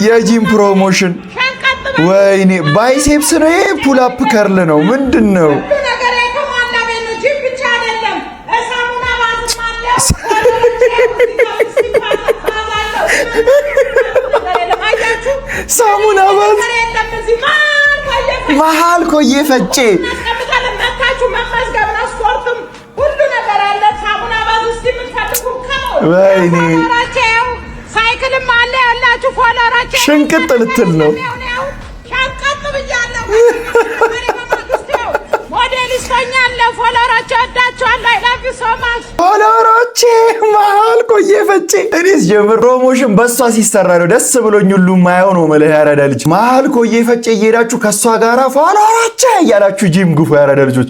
የጂም ፕሮሞሽን ወይኔ ባይሴፕስ ነው ፑል አፕ ከርል ነው ምንድነው ሳሙና ባዝ መሃል ኮዬ ፈጬ ወይኔ ሳይክልም አለ ያላችሁ ፎሎራችሁ ሽንቅጥ ልትል ነው ሻንቀጥ ብያለሁ ሞዴሊስቶኛ አለ ፎሎራችሁ አዳችኋለሁ አይ ላቭ ዩ ሶ ማች ፎሎራቼ መሃል ኮዬ ፈጬ እኔስ ጀምር ፕሮሞሽን በሷ ሲሰራ ነው ደስ ብሎኝ ሁሉ ማየው ነው ማለት ያረዳ ልጅ መሃል ኮዬ ፈጬ እየሄዳችሁ ከሷ ጋራ ፎሎራቼ እያላችሁ ጂም ግፉ ያረዳ ልጆች